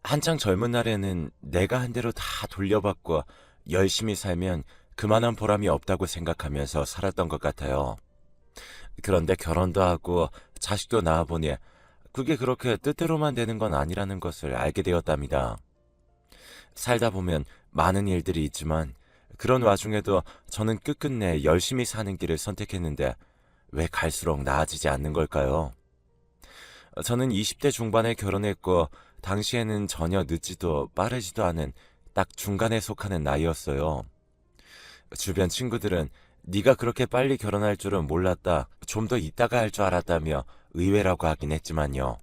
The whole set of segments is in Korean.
한창 젊은 날에는 내가 한 대로 다 돌려받고 열심히 살면 그만한 보람이 없다고 생각하면서 살았던 것 같아요. 그런데 결혼도 하고 자식도 낳아보니 그게 그렇게 뜻대로만 되는 건 아니라는 것을 알게 되었답니다. 살다 보면 많은 일들이 있지만 그런 와중에도 저는 끝끝내 열심히 사는 길을 선택했는데 왜 갈수록 나아지지 않는 걸까요? 저는 20대 중반에 결혼했고 당시에는 전혀 늦지도 빠르지도 않은 딱 중간에 속하는 나이였어요. 주변 친구들은 네가 그렇게 빨리 결혼할 줄은 몰랐다. 좀 더 있다가 할 줄 알았다며 의외라고 하긴 했지만요.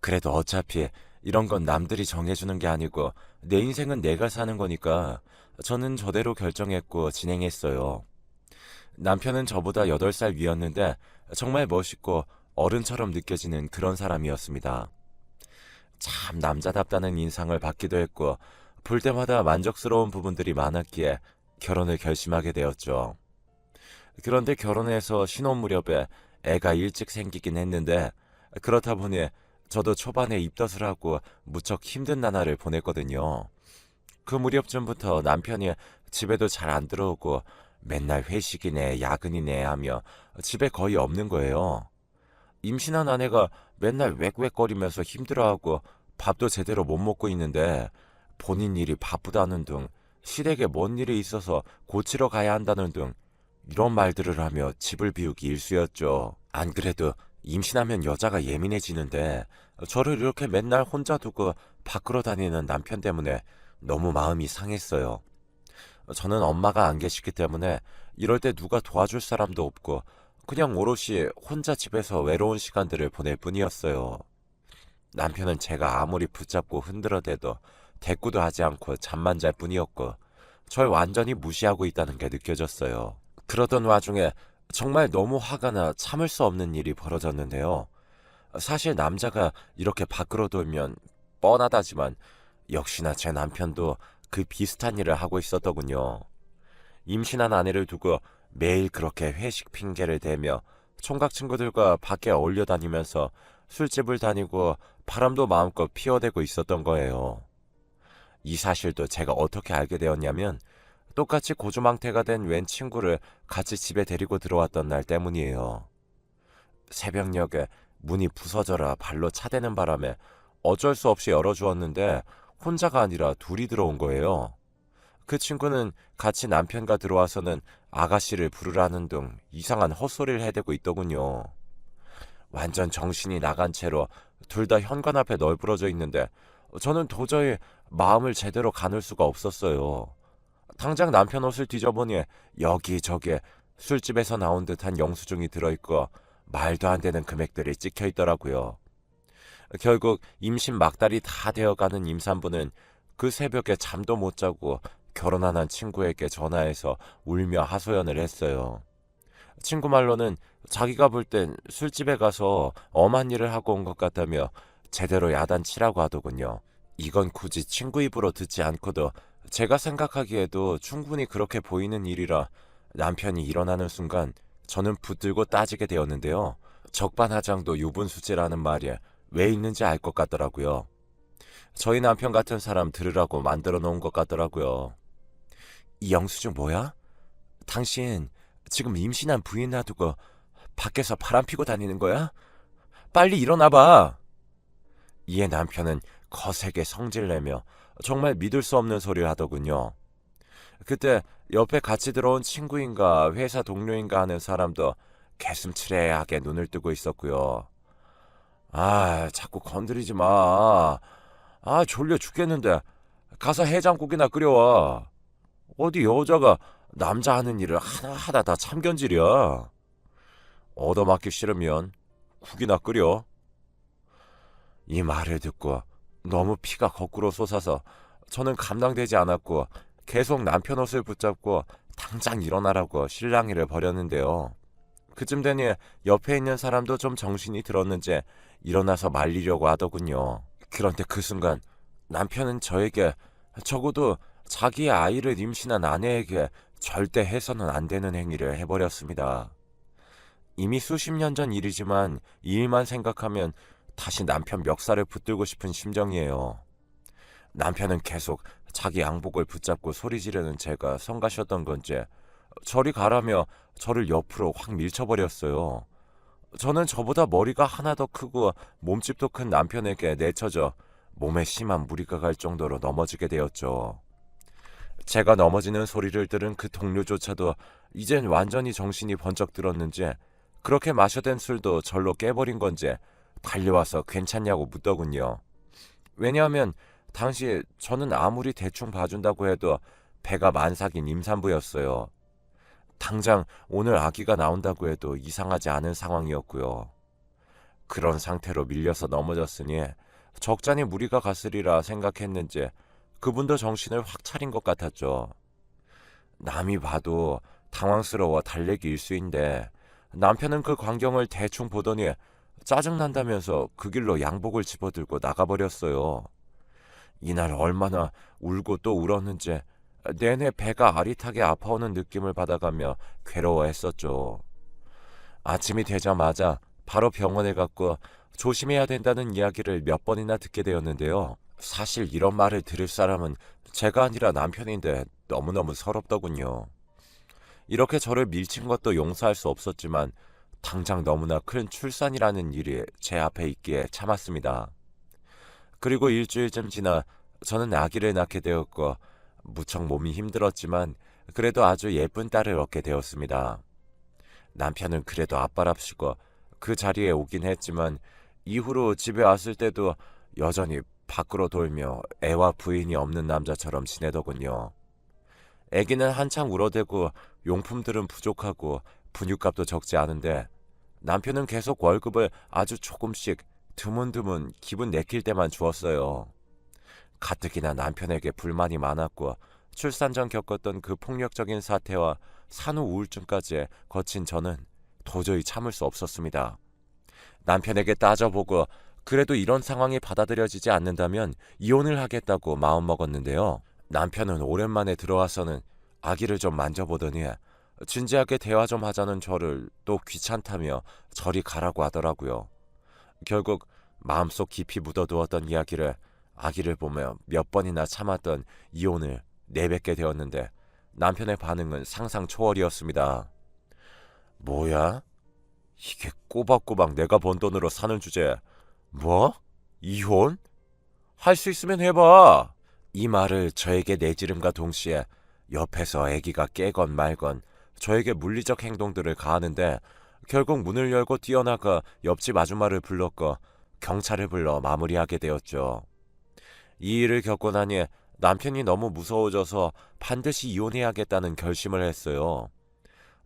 그래도 어차피 이런 건 남들이 정해주는 게 아니고 내 인생은 내가 사는 거니까 저는 저대로 결정했고 진행했어요. 남편은 저보다 8살 위였는데 정말 멋있고 어른처럼 느껴지는 그런 사람이었습니다. 참 남자답다는 인상을 받기도 했고 볼 때마다 만족스러운 부분들이 많았기에 결혼을 결심하게 되었죠. 그런데 결혼해서 신혼 무렵에 애가 일찍 생기긴 했는데 그렇다 보니 저도 초반에 입덧을 하고 무척 힘든 나날을 보냈거든요. 그 무렵쯤부터 남편이 집에도 잘 안 들어오고 맨날 회식이네 야근이네 하며 집에 거의 없는 거예요. 임신한 아내가 맨날 웩웩거리면서 힘들어하고 밥도 제대로 못 먹고 있는데 본인 일이 바쁘다는 등 시댁에 뭔 일이 있어서 고치러 가야 한다는 등 이런 말들을 하며 집을 비우기 일쑤였죠. 안 그래도 임신하면 여자가 예민해지는데 저를 이렇게 맨날 혼자 두고 밖으로 다니는 남편 때문에 너무 마음이 상했어요. 저는 엄마가 안 계시기 때문에 이럴 때 누가 도와줄 사람도 없고 그냥 오롯이 혼자 집에서 외로운 시간들을 보낼 뿐이었어요. 남편은 제가 아무리 붙잡고 흔들어대도 대꾸도 하지 않고 잠만 잘 뿐이었고 절 완전히 무시하고 있다는 게 느껴졌어요. 그러던 와중에 정말 너무 화가 나 참을 수 없는 일이 벌어졌는데요. 사실 남자가 이렇게 밖으로 돌면 뻔하다지만 역시나 제 남편도 그 비슷한 일을 하고 있었더군요. 임신한 아내를 두고 매일 그렇게 회식 핑계를 대며 총각 친구들과 밖에 어울려 다니면서 술집을 다니고 바람도 마음껏 피워대고 있었던 거예요. 이 사실도 제가 어떻게 알게 되었냐면 똑같이 고주망태가 된 웬 친구를 같이 집에 데리고 들어왔던 날 때문이에요. 새벽녘에 문이 부서져라 발로 차대는 바람에 어쩔 수 없이 열어주었는데 혼자가 아니라 둘이 들어온 거예요. 그 친구는 같이 남편과 들어와서는 아가씨를 부르라는 등 이상한 헛소리를 해대고 있더군요. 완전 정신이 나간 채로 둘 다 현관 앞에 널브러져 있는데 저는 도저히 마음을 제대로 가눌 수가 없었어요. 당장 남편 옷을 뒤져보니 여기저기 술집에서 나온 듯한 영수증이 들어있고 말도 안 되는 금액들이 찍혀 있더라고요. 결국 임신 막달이 다 되어가는 임산부는 그 새벽에 잠도 못 자고 결혼 안 한 친구에게 전화해서 울며 하소연을 했어요. 친구 말로는 자기가 볼 땐 술집에 가서 엄한 일을 하고 온 것 같다며 제대로 야단치라고 하더군요. 이건 굳이 친구 입으로 듣지 않고도 제가 생각하기에도 충분히 그렇게 보이는 일이라 남편이 일어나는 순간 저는 붙들고 따지게 되었는데요. 적반하장도 유분수지라는 말이 왜 있는지 알 것 같더라고요. 저희 남편 같은 사람 들으라고 만들어 놓은 것 같더라고요. 이 영수증 뭐야? 당신 지금 임신한 부인 놔두고 밖에서 바람 피고 다니는 거야? 빨리 일어나봐. 이에 남편은 거세게 성질내며 정말 믿을 수 없는 소리를 하더군요. 그때 옆에 같이 들어온 친구인가 회사 동료인가 하는 사람도 개슴츠레하게 눈을 뜨고 있었고요. 아, 자꾸 건드리지 마. 아, 졸려 죽겠는데. 가서 해장국이나 끓여와. 어디 여자가 남자 하는 일을 하나하나 다 참견질이야. 얻어맞기 싫으면 국이나 끓여. 이 말을 듣고 너무 피가 거꾸로 솟아서 저는 감당되지 않았고 계속 남편 옷을 붙잡고 당장 일어나라고 실랑이를 벌였는데요. 그쯤 되니 옆에 있는 사람도 좀 정신이 들었는지 일어나서 말리려고 하더군요. 그런데 그 순간 남편은 저에게 적어도 자기의 아이를 임신한 아내에게 절대 해서는 안 되는 행위를 해버렸습니다. 이미 수십 년 전 일이지만 이 일만 생각하면 다시 남편 멱살을 붙들고 싶은 심정이에요. 남편은 계속 자기 양복을 붙잡고 소리 지르는 제가 성가셨던 건지 저리 가라며 저를 옆으로 확 밀쳐버렸어요. 저는 저보다 머리가 하나 더 크고 몸집도 큰 남편에게 내쳐져 몸에 심한 무리가 갈 정도로 넘어지게 되었죠. 제가 넘어지는 소리를 들은 그 동료조차도 이젠 완전히 정신이 번쩍 들었는지 그렇게 마셔댄 술도 절로 깨버린 건지 달려와서 괜찮냐고 묻더군요. 왜냐하면 당시 저는 아무리 대충 봐준다고 해도 배가 만삭인 임산부였어요. 당장 오늘 아기가 나온다고 해도 이상하지 않은 상황이었고요. 그런 상태로 밀려서 넘어졌으니 적잖이 무리가 갔으리라 생각했는지 그분도 정신을 확 차린 것 같았죠. 남이 봐도 당황스러워 달래기 일수인데 남편은 그 광경을 대충 보더니 짜증난다면서 그 길로 양복을 집어들고 나가버렸어요. 이날 얼마나 울고 또 울었는지 내내 배가 아릿하게 아파오는 느낌을 받아가며 괴로워했었죠. 아침이 되자마자 바로 병원에 갔고 조심해야 된다는 이야기를 몇 번이나 듣게 되었는데요. 사실 이런 말을 들을 사람은 제가 아니라 남편인데 너무너무 서럽더군요. 이렇게 저를 밀친 것도 용서할 수 없었지만 당장 너무나 큰 출산이라는 일이 제 앞에 있기에 참았습니다. 그리고 일주일쯤 지나 저는 아기를 낳게 되었고 무척 몸이 힘들었지만 그래도 아주 예쁜 딸을 얻게 되었습니다. 남편은 그래도 아빠랍시고 그 자리에 오긴 했지만 이후로 집에 왔을 때도 여전히 밖으로 돌며 애와 부인이 없는 남자처럼 지내더군요. 아기는 한창 울어대고 용품들은 부족하고 분유값도 적지 않은데 남편은 계속 월급을 아주 조금씩 드문드문 기분 내킬 때만 주었어요. 가뜩이나 남편에게 불만이 많았고 출산 전 겪었던 그 폭력적인 사태와 산후 우울증까지 거친 저는 도저히 참을 수 없었습니다. 남편에게 따져보고 그래도 이런 상황이 받아들여지지 않는다면 이혼을 하겠다고 마음먹었는데요. 남편은 오랜만에 들어와서는 아기를 좀 만져보더니 진지하게 대화 좀 하자는 저를 또 귀찮다며 저리 가라고 하더라고요. 결국 마음속 깊이 묻어두었던 이야기를 아기를 보며 몇 번이나 참았던 이혼을 내뱉게 되었는데 남편의 반응은 상상 초월이었습니다. 뭐야? 이게 꼬박꼬박 내가 번 돈으로 사는 주제에 뭐? 이혼? 할 수 있으면 해봐. 이 말을 저에게 내지름과 동시에 옆에서 아기가 깨건 말건 저에게 물리적 행동들을 가하는데 결국 문을 열고 뛰어나가 옆집 아줌마를 불렀고 경찰을 불러 마무리하게 되었죠. 이 일을 겪고 나니 남편이 너무 무서워져서 반드시 이혼해야겠다는 결심을 했어요.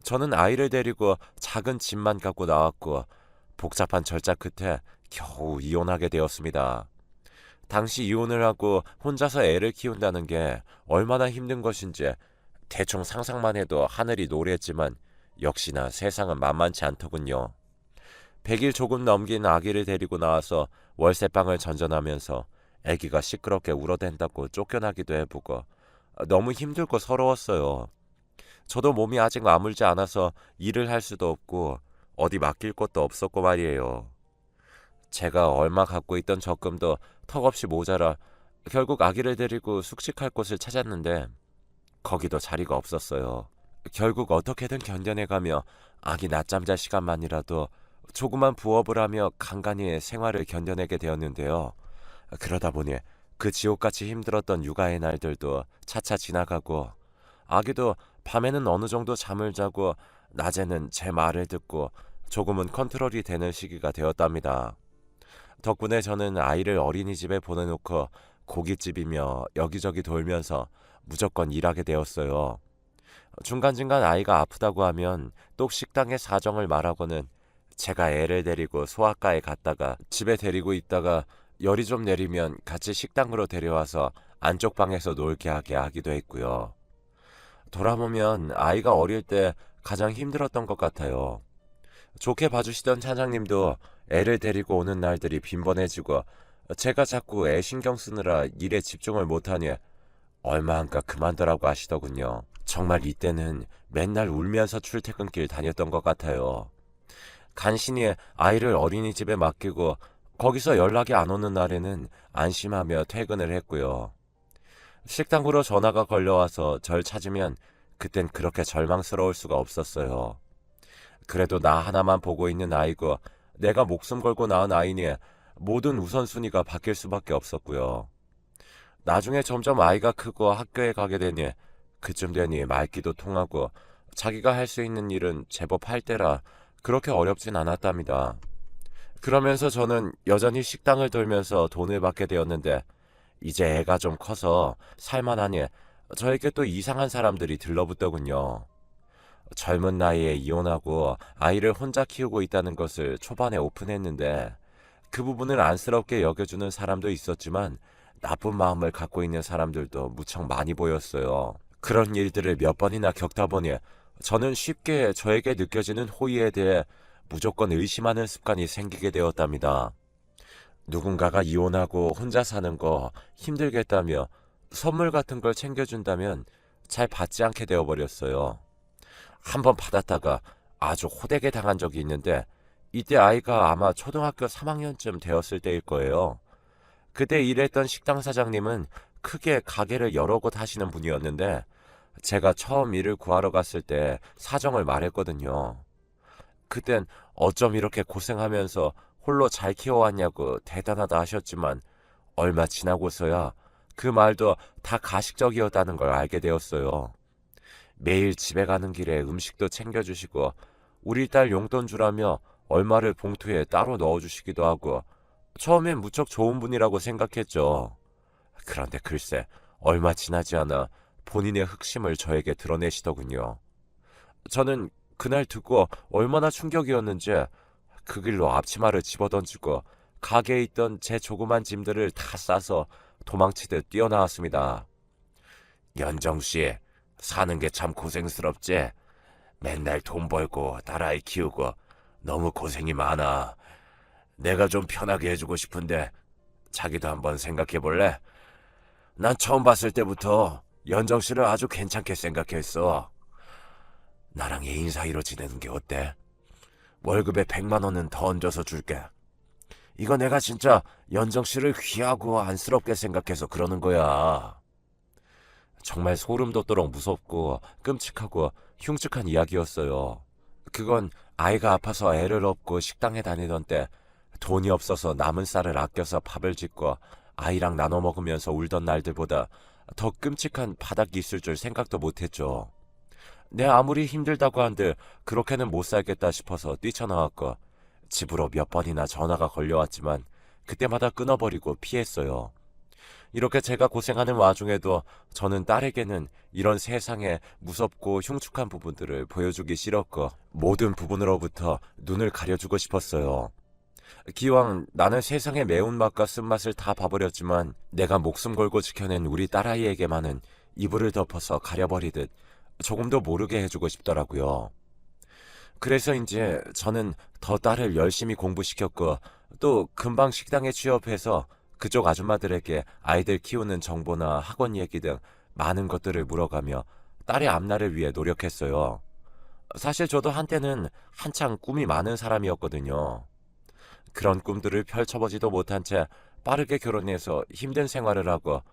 저는 아이를 데리고 작은 집만 갖고 나왔고 복잡한 절차 끝에 겨우 이혼하게 되었습니다. 당시 이혼을 하고 혼자서 애를 키운다는 게 얼마나 힘든 것인지 대충 상상만 해도 하늘이 노랬지만 역시나 세상은 만만치 않더군요. 100일 조금 넘긴 아기를 데리고 나와서 월세방을 전전하면서 아기가 시끄럽게 울어댄다고 쫓겨나기도 해보고 너무 힘들고 서러웠어요. 저도 몸이 아직 아물지 않아서 일을 할 수도 없고 어디 맡길 곳도 없었고 말이에요. 제가 얼마 갖고 있던 적금도 턱없이 모자라 결국 아기를 데리고 숙식할 곳을 찾았는데 거기도 자리가 없었어요. 결국 어떻게든 견뎌내가며 아기 낮잠 잘 시간만이라도 조그만 부업을 하며 간간히 생활을 견뎌내게 되었는데요. 그러다 보니 그 지옥같이 힘들었던 육아의 날들도 차차 지나가고 아기도 밤에는 어느 정도 잠을 자고 낮에는 제 말을 듣고 조금은 컨트롤이 되는 시기가 되었답니다. 덕분에 저는 아이를 어린이집에 보내놓고 고깃집이며 여기저기 돌면서 무조건 일하게 되었어요. 중간중간 아이가 아프다고 하면 또 식당의 사정을 말하고는 제가 애를 데리고 소아과에 갔다가 집에 데리고 있다가 열이 좀 내리면 같이 식당으로 데려와서 안쪽 방에서 놀게 하게 하기도 했고요. 돌아보면 아이가 어릴 때 가장 힘들었던 것 같아요. 좋게 봐주시던 차장님도 애를 데리고 오는 날들이 빈번해지고 제가 자꾸 애 신경 쓰느라 일에 집중을 못하니 얼마 안가 그만두라고 하시더군요. 정말 이때는 맨날 울면서 출퇴근길 다녔던 것 같아요. 간신히 아이를 어린이집에 맡기고 거기서 연락이 안 오는 날에는 안심하며 퇴근을 했고요. 식당으로 전화가 걸려와서 절 찾으면 그땐 그렇게 절망스러울 수가 없었어요. 그래도 나 하나만 보고 있는 아이고 내가 목숨 걸고 낳은 아이니 모든 우선순위가 바뀔 수밖에 없었고요. 나중에 점점 아이가 크고 학교에 가게 되니 그쯤 되니 말귀도 통하고 자기가 할 수 있는 일은 제법 할 때라 그렇게 어렵진 않았답니다. 그러면서 저는 여전히 식당을 돌면서 돈을 받게 되었는데 이제 애가 좀 커서 살만하니 저에게 또 이상한 사람들이 들러붙더군요. 젊은 나이에 이혼하고 아이를 혼자 키우고 있다는 것을 초반에 오픈했는데 그 부분을 안쓰럽게 여겨주는 사람도 있었지만 나쁜 마음을 갖고 있는 사람들도 무척 많이 보였어요. 그런 일들을 몇 번이나 겪다 보니 저는 쉽게 저에게 느껴지는 호의에 대해 무조건 의심하는 습관이 생기게 되었답니다. 누군가가 이혼하고 혼자 사는 거 힘들겠다며 선물 같은 걸 챙겨준다면 잘 받지 않게 되어버렸어요. 한번 받았다가 아주 호되게 당한 적이 있는데 이때 아이가 아마 초등학교 3학년쯤 되었을 때일 거예요. 그때 일했던 식당 사장님은 크게 가게를 여러 곳 하시는 분이었는데 제가 처음 일을 구하러 갔을 때 사정을 말했거든요. 그땐 어쩜 이렇게 고생하면서 홀로 잘 키워왔냐고 대단하다 하셨지만 얼마 지나고서야 그 말도 다 가식적이었다는 걸 알게 되었어요. 매일 집에 가는 길에 음식도 챙겨주시고 우리 딸 용돈 주라며 얼마를 봉투에 따로 넣어주시기도 하고 처음엔 무척 좋은 분이라고 생각했죠. 그런데 글쎄 얼마 지나지 않아 본인의 흑심을 저에게 드러내시더군요. 저는 그날 듣고 얼마나 충격이었는지 그 길로 앞치마를 집어던지고 가게에 있던 제 조그만 짐들을 다 싸서 도망치듯 뛰어나왔습니다. 연정씨, 사는 게 참 고생스럽지? 맨날 돈 벌고 딸아이 키우고 너무 고생이 많아. 내가 좀 편하게 해주고 싶은데 자기도 한번 생각해 볼래? 난 처음 봤을 때부터 연정씨를 아주 괜찮게 생각했어. 나랑 애인 사이로 지내는 게 어때? 월급에 100만 원은 더 얹어서 줄게. 이거 내가 진짜 연정씨를 귀하고 안쓰럽게 생각해서 그러는 거야. 정말 소름 돋도록 무섭고 끔찍하고 흉측한 이야기였어요. 그건 아이가 아파서 애를 업고 식당에 다니던 때 돈이 없어서 남은 쌀을 아껴서 밥을 짓고 아이랑 나눠 먹으면서 울던 날들보다 더 끔찍한 바닥이 있을 줄 생각도 못했죠. 내 아무리 힘들다고 한들 그렇게는 못 살겠다 싶어서 뛰쳐나왔고 집으로 몇 번이나 전화가 걸려왔지만 그때마다 끊어버리고 피했어요. 이렇게 제가 고생하는 와중에도 저는 딸에게는 이런 세상의 무섭고 흉측한 부분들을 보여주기 싫었고 모든 부분으로부터 눈을 가려주고 싶었어요. 기왕 나는 세상의 매운맛과 쓴맛을 다 봐버렸지만 내가 목숨 걸고 지켜낸 우리 딸아이에게만은 이불을 덮어서 가려버리듯 조금도 모르게 해주고 싶더라고요. 그래서 이제 저는 더 딸을 열심히 공부시켰고 또 금방 식당에 취업해서 그쪽 아줌마들에게 아이들 키우는 정보나 학원 얘기 등 많은 것들을 물어가며 딸의 앞날을 위해 노력했어요. 사실 저도 한때는 한창 꿈이 많은 사람이었거든요. 그런 꿈들을 펼쳐보지도 못한 채 빠르게 결혼해서 힘든 생활을 하고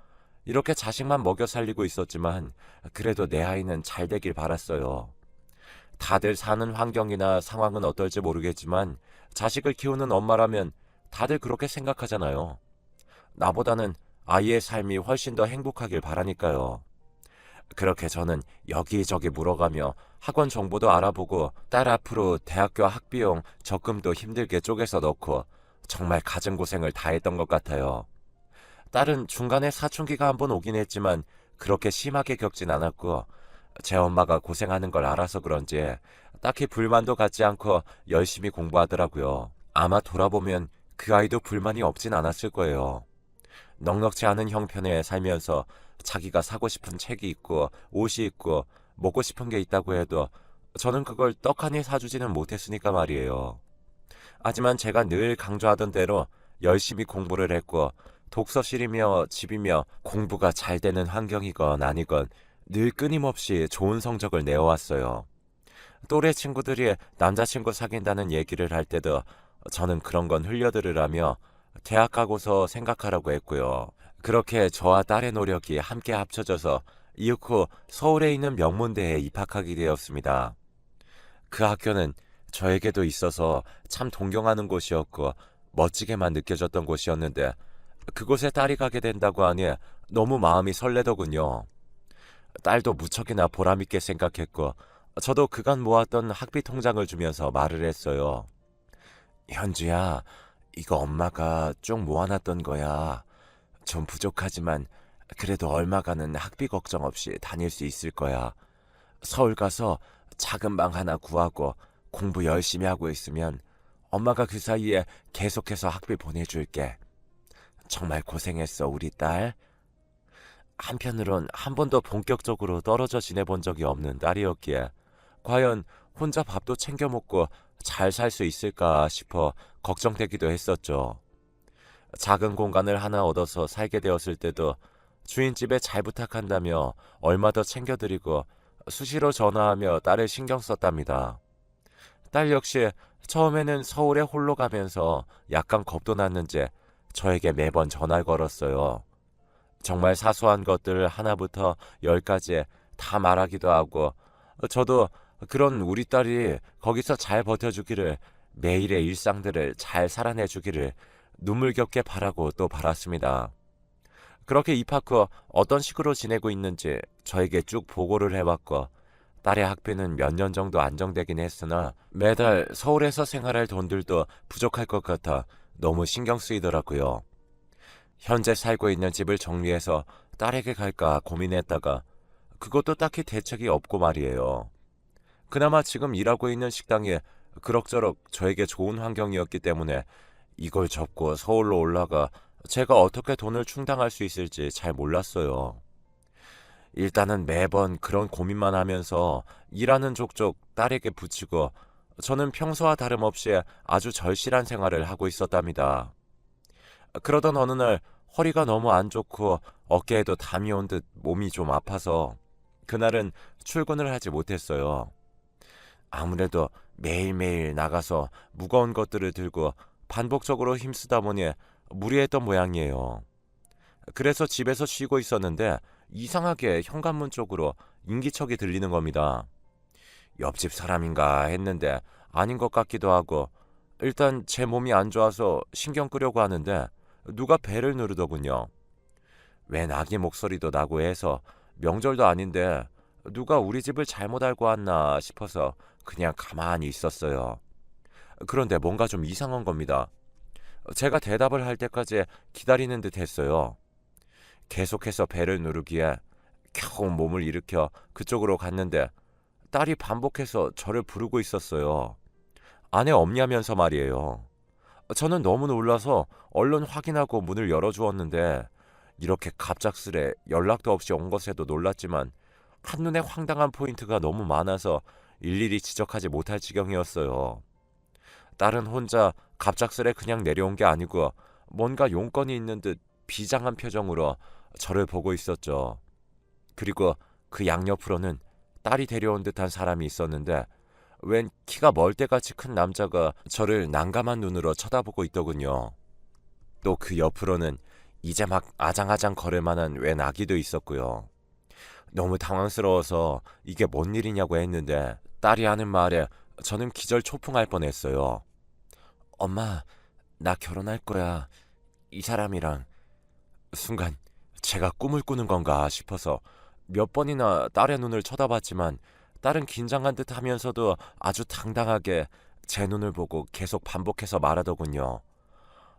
이렇게 자식만 먹여 살리고 있었지만 그래도 내 아이는 잘 되길 바랐어요. 다들 사는 환경이나 상황은 어떨지 모르겠지만 자식을 키우는 엄마라면 다들 그렇게 생각하잖아요. 나보다는 아이의 삶이 훨씬 더 행복하길 바라니까요. 그렇게 저는 여기저기 물어가며 학원 정보도 알아보고 딸 앞으로 대학교 학비용 적금도 힘들게 쪼개서 넣고 정말 갖은 고생을 다 했던 것 같아요. 딸은 중간에 사춘기가 한번 오긴 했지만 그렇게 심하게 겪진 않았고 제 엄마가 고생하는 걸 알아서 그런지 딱히 불만도 갖지 않고 열심히 공부하더라고요. 아마 돌아보면 그 아이도 불만이 없진 않았을 거예요. 넉넉지 않은 형편에 살면서 자기가 사고 싶은 책이 있고 옷이 있고 먹고 싶은 게 있다고 해도 저는 그걸 떡하니 사주지는 못했으니까 말이에요. 하지만 제가 늘 강조하던 대로 열심히 공부를 했고 독서실이며 집이며 공부가 잘 되는 환경이건 아니건 늘 끊임없이 좋은 성적을 내어왔어요. 또래 친구들이 남자친구 사귄다는 얘기를 할 때도 저는 그런 건 흘려들으라며 대학 가고서 생각하라고 했고요. 그렇게 저와 딸의 노력이 함께 합쳐져서 이윽고 서울에 있는 명문대에 입학하게 되었습니다. 그 학교는 저에게도 있어서 참 동경하는 곳이었고 멋지게만 느껴졌던 곳이었는데 그곳에 딸이 가게 된다고 하니 너무 마음이 설레더군요. 딸도 무척이나 보람있게 생각했고 저도 그간 모았던 학비 통장을 주면서 말을 했어요. 현주야, 이거 엄마가 쭉 모아놨던 거야. 좀 부족하지만 그래도 얼마간은 학비 걱정 없이 다닐 수 있을 거야. 서울 가서 작은 방 하나 구하고 공부 열심히 하고 있으면 엄마가 그 사이에 계속해서 학비 보내줄게. 정말 고생했어, 우리 딸. 한편으론 한 번도 본격적으로 떨어져 지내본 적이 없는 딸이었기에 과연 혼자 밥도 챙겨 먹고 잘 살 수 있을까 싶어 걱정되기도 했었죠. 작은 공간을 하나 얻어서 살게 되었을 때도 주인집에 잘 부탁한다며 얼마 더 챙겨드리고 수시로 전화하며 딸을 신경 썼답니다. 딸 역시 처음에는 서울에 홀로 가면서 약간 겁도 났는지 저에게 매번 전화를 걸었어요. 정말 사소한 것들 하나부터 열까지 다 말하기도 하고 저도 그런 우리 딸이 거기서 잘 버텨주기를, 매일의 일상들을 잘 살아내주기를 눈물겹게 바라고 또 바랐습니다. 그렇게 입학 후 어떤 식으로 지내고 있는지 저에게 쭉 보고를 해왔고 딸의 학비는 몇 년 정도 안정되긴 했으나 매달 서울에서 생활할 돈들도 부족할 것 같아 너무 신경 쓰이더라고요. 현재 살고 있는 집을 정리해서 딸에게 갈까 고민했다가 그것도 딱히 대책이 없고 말이에요. 그나마 지금 일하고 있는 식당이 그럭저럭 저에게 좋은 환경이었기 때문에 이걸 접고 서울로 올라가 제가 어떻게 돈을 충당할 수 있을지 잘 몰랐어요. 일단은 매번 그런 고민만 하면서 일하는 족족 딸에게 부치고 저는 평소와 다름없이 아주 절실한 생활을 하고 있었답니다. 그러던 어느 날 허리가 너무 안 좋고 어깨에도 담이 온 듯 몸이 좀 아파서 그날은 출근을 하지 못했어요. 아무래도 매일매일 나가서 무거운 것들을 들고 반복적으로 힘쓰다 보니 무리했던 모양이에요. 그래서 집에서 쉬고 있었는데 이상하게 현관문 쪽으로 인기척이 들리는 겁니다. 옆집 사람인가 했는데 아닌 것 같기도 하고 일단 제 몸이 안 좋아서 신경 끄려고 하는데 누가 벨을 누르더군요. 웬 아기 목소리도 나고 해서 명절도 아닌데 누가 우리 집을 잘못 알고 왔나 싶어서 그냥 가만히 있었어요. 그런데 뭔가 좀 이상한 겁니다. 제가 대답을 할 때까지 기다리는 듯 했어요. 계속해서 벨을 누르기에 겨우 몸을 일으켜 그쪽으로 갔는데 딸이 반복해서 저를 부르고 있었어요. 안에 없냐면서 말이에요. 저는 너무 놀라서 얼른 확인하고 문을 열어주었는데 이렇게 갑작스레 연락도 없이 온 것에도 놀랐지만 한눈에 황당한 포인트가 너무 많아서 일일이 지적하지 못할 지경이었어요. 딸은 혼자 갑작스레 그냥 내려온 게 아니고 뭔가 용건이 있는 듯 비장한 표정으로 저를 보고 있었죠. 그리고 그 양옆으로는 딸이 데려온 듯한 사람이 있었는데 웬 키가 멀대같이 큰 남자가 저를 난감한 눈으로 쳐다보고 있더군요. 또 그 옆으로는 이제 막 아장아장 걸을 만한 웬 아기도 있었고요. 너무 당황스러워서 이게 뭔 일이냐고 했는데 딸이 하는 말에 저는 기절 초풍할 뻔했어요. 엄마, 나 결혼할 거야. 이 사람이랑. 순간 제가 꿈을 꾸는 건가 싶어서 몇 번이나 딸의 눈을 쳐다봤지만 딸은 긴장한 듯 하면서도 아주 당당하게 제 눈을 보고 계속 반복해서 말하더군요.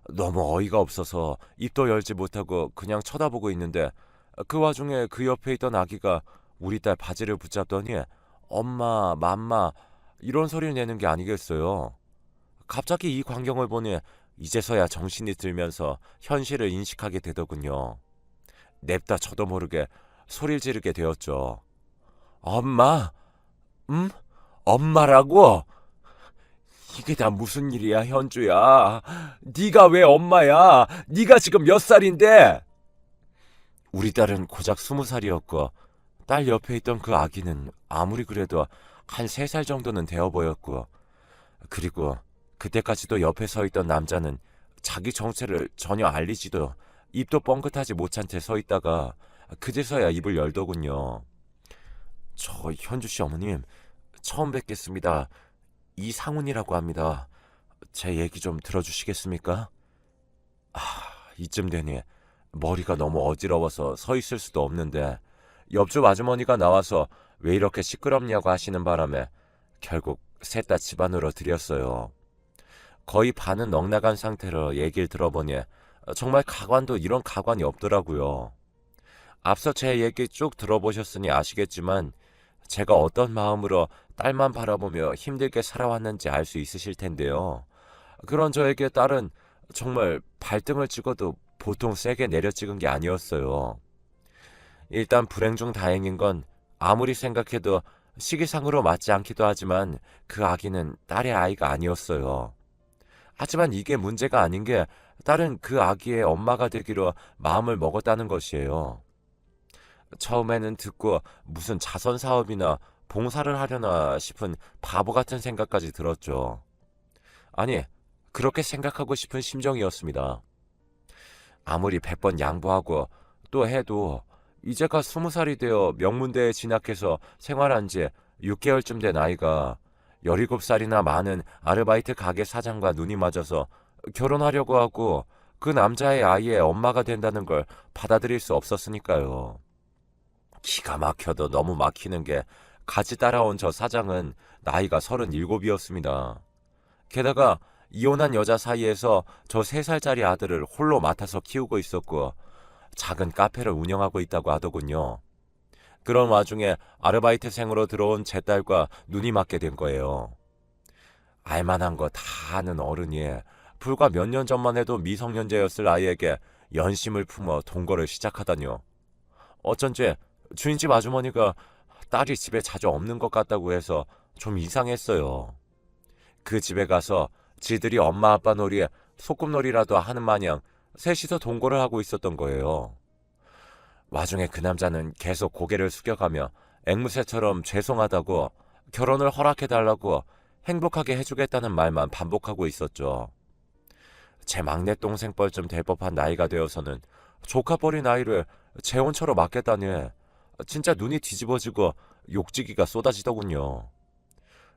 너무 어이가 없어서 입도 열지 못하고 그냥 쳐다보고 있는데 그 와중에 그 옆에 있던 아기가 우리 딸 바지를 붙잡더니 엄마, 맘마 이런 소리를 내는 게 아니겠어요. 갑자기 이 광경을 보니 이제서야 정신이 들면서 현실을 인식하게 되더군요. 냅다 저도 모르게 소리를 지르게 되었죠. 엄마? 응? 엄마라고? 이게 다 무슨 일이야, 현주야? 네가 왜 엄마야? 네가 지금 몇 살인데? 우리 딸은 고작 20살이었고 딸 옆에 있던 그 아기는 아무리 그래도 한 3살 정도는 되어 보였고 그리고 그때까지도 옆에 서 있던 남자는 자기 정체를 전혀 알리지도 입도 뻥긋하지 못한 채 서 있다가 그제서야 입을 열더군요. 저 현주 씨 어머님 처음 뵙겠습니다. 이상훈이라고 합니다. 제 얘기 좀 들어주시겠습니까? 아, 이쯤 되니 머리가 너무 어지러워서 서 있을 수도 없는데 옆집 아주머니가 나와서 왜 이렇게 시끄럽냐고 하시는 바람에 결국 셋 다 집 안으로 들였어요. 거의 반은 넋나간 상태로 얘기를 들어보니 정말 가관도 이런 가관이 없더라고요. 앞서 제 얘기 쭉 들어보셨으니 아시겠지만 제가 어떤 마음으로 딸만 바라보며 힘들게 살아왔는지 알 수 있으실 텐데요. 그런 저에게 딸은 정말 발등을 찍어도 보통 세게 내려 찍은 게 아니었어요. 일단 불행 중 다행인 건 아무리 생각해도 시기상으로 맞지 않기도 하지만 그 아기는 딸의 아이가 아니었어요. 하지만 이게 문제가 아닌 게 딸은 그 아기의 엄마가 되기로 마음을 먹었다는 것이에요. 처음에는 듣고 무슨 자선 사업이나 봉사를 하려나 싶은 바보 같은 생각까지 들었죠. 아니, 그렇게 생각하고 싶은 심정이었습니다. 아무리 100번 양보하고 또 해도 이제가 20살이 되어 명문대에 진학해서 생활한 지 6개월쯤 된 아이가 17살이나 많은 아르바이트 가게 사장과 눈이 맞아서 결혼하려고 하고 그 남자의 아이의 엄마가 된다는 걸 받아들일 수 없었으니까요. 기가 막혀도 너무 막히는 게 같이 따라온 저 사장은 나이가 37이었습니다. 게다가 이혼한 여자 사이에서 저 3살짜리 아들을 홀로 맡아서 키우고 있었고 작은 카페를 운영하고 있다고 하더군요. 그런 와중에 아르바이트생으로 들어온 제 딸과 눈이 맞게 된 거예요. 알만한 거 다 아는 어른이 불과 몇 년 전만 해도 미성년자였을 아이에게 연심을 품어 동거를 시작하다뇨. 어쩐지 주인집 아주머니가 딸이 집에 자주 없는 것 같다고 해서 좀 이상했어요. 그 집에 가서 지들이 엄마 아빠 놀이에 소꿉놀이라도 하는 마냥 셋이서 동거를 하고 있었던 거예요. 와중에 그 남자는 계속 고개를 숙여가며 앵무새처럼 죄송하다고 결혼을 허락해달라고 행복하게 해주겠다는 말만 반복하고 있었죠. 제 막내 동생 뻘쯤 될 법한 나이가 되어서는 조카뻘이 나이를 재혼처로 맡겠다니 진짜 눈이 뒤집어지고 욕지기가 쏟아지더군요.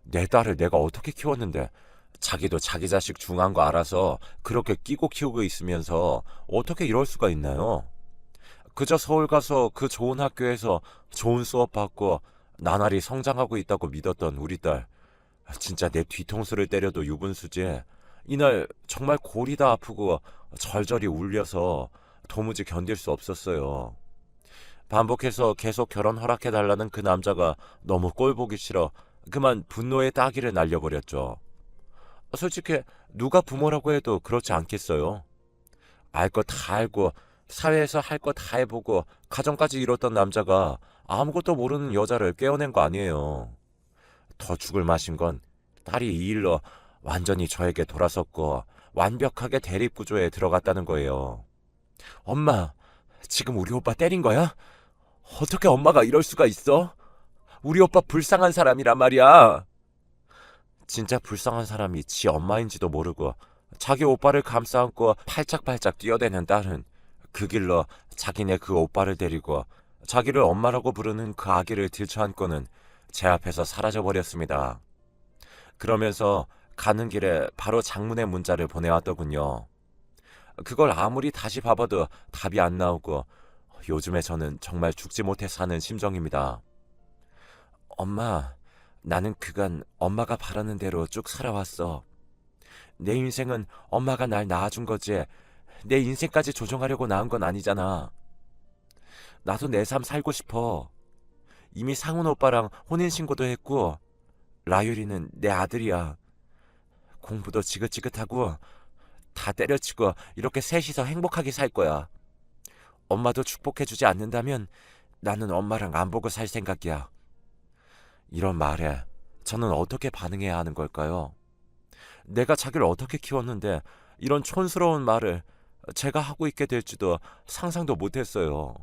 내 딸을 내가 어떻게 키웠는데 자기도 자기 자식 중한 거 알아서 그렇게 끼고 키우고 있으면서 어떻게 이럴 수가 있나요? 그저 서울 가서 그 좋은 학교에서 좋은 수업 받고 나날이 성장하고 있다고 믿었던 우리 딸. 진짜 내 뒤통수를 때려도 유분수지. 이날 정말 골이 다 아프고 절절히 울려서 도무지 견딜 수 없었어요. 반복해서 계속 결혼 허락해달라는 그 남자가 너무 꼴보기 싫어 그만 분노의 따기를 날려버렸죠. 솔직히 누가 부모라고 해도 그렇지 않겠어요. 알 거 다 알고 사회에서 할 거 다 해보고 가정까지 이뤘던 남자가 아무것도 모르는 여자를 깨어낸 거 아니에요. 더 죽을 맛인 건 딸이 이 일로 완전히 저에게 돌아섰고 완벽하게 대립구조에 들어갔다는 거예요. 엄마, 지금 우리 오빠 때린 거야? 어떻게 엄마가 이럴 수가 있어? 우리 오빠 불쌍한 사람이란 말이야. 진짜 불쌍한 사람이 지 엄마인지도 모르고 자기 오빠를 감싸안고 팔짝팔짝 뛰어대는 딸은 그 길로 자기네 그 오빠를 데리고 자기를 엄마라고 부르는 그 아기를 들쳐안고는 제 앞에서 사라져버렸습니다. 그러면서 가는 길에 바로 장문의 문자를 보내왔더군요. 그걸 아무리 다시 봐봐도 답이 안 나오고 요즘에 저는 정말 죽지 못해 사는 심정입니다. 엄마, 나는 그간 엄마가 바라는 대로 쭉 살아왔어. 내 인생은 엄마가 날 낳아준 거지 내 인생까지 조종하려고 낳은 건 아니잖아. 나도 내 삶 살고 싶어. 이미 상훈 오빠랑 혼인신고도 했고 라유리는 내 아들이야. 공부도 지긋지긋하고 다 때려치고 이렇게 셋이서 행복하게 살 거야. 엄마도 축복해주지 않는다면 나는 엄마랑 안 보고 살 생각이야. 이런 말에 저는 어떻게 반응해야 하는 걸까요? 내가 자기를 어떻게 키웠는데 이런 촌스러운 말을 제가 하고 있게 될지도 상상도 못했어요.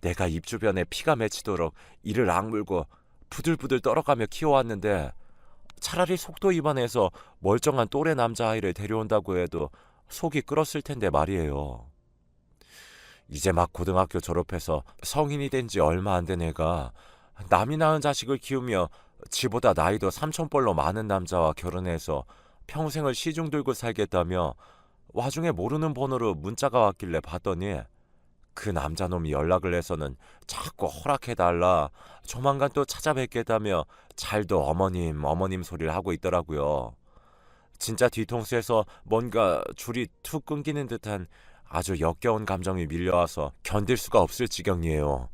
내가 입 주변에 피가 맺히도록 이를 악물고 부들부들 떨어가며 키워왔는데 차라리 속도 위반해서 멀쩡한 또래 남자아이를 데려온다고 해도 속이 끓었을 텐데 말이에요. 이제 막 고등학교 졸업해서 성인이 된 지 얼마 안 된 애가 남이 낳은 자식을 키우며 지보다 나이도 삼천벌로 많은 남자와 결혼해서 평생을 시중 들고 살겠다며 와중에 모르는 번호로 문자가 왔길래 봤더니 그 남자놈이 연락을 해서는 자꾸 허락해달라, 조만간 또 찾아뵙겠다며 잘도 어머님 소리를 하고 있더라고요. 진짜 뒤통수에서 뭔가 줄이 툭 끊기는 듯한 아주 역겨운 감정이 밀려와서 견딜 수가 없을 지경이에요.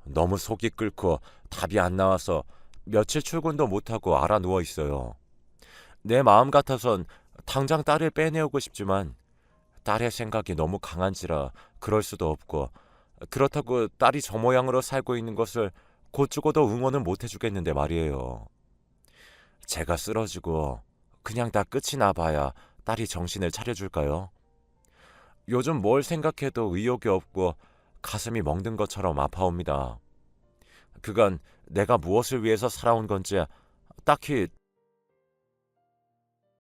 너무 속이 끓고 답이 안 나와서 며칠 출근도 못하고 알아 누워 있어요. 내 마음 같아선 당장 딸을 빼내오고 싶지만 딸의 생각이 너무 강한지라 그럴 수도 없고, 그렇다고 딸이 저 모양으로 살고 있는 것을 곧 죽어도 응원은 못 해주겠는데 말이에요. 제가 쓰러지고 그냥 다 끝이 나봐야 딸이 정신을 차려줄까요? 요즘 뭘 생각해도 의욕이 없고 가슴이 멍든 것처럼 아파옵니다. 그간 내가 무엇을 위해서 살아온 건지 딱히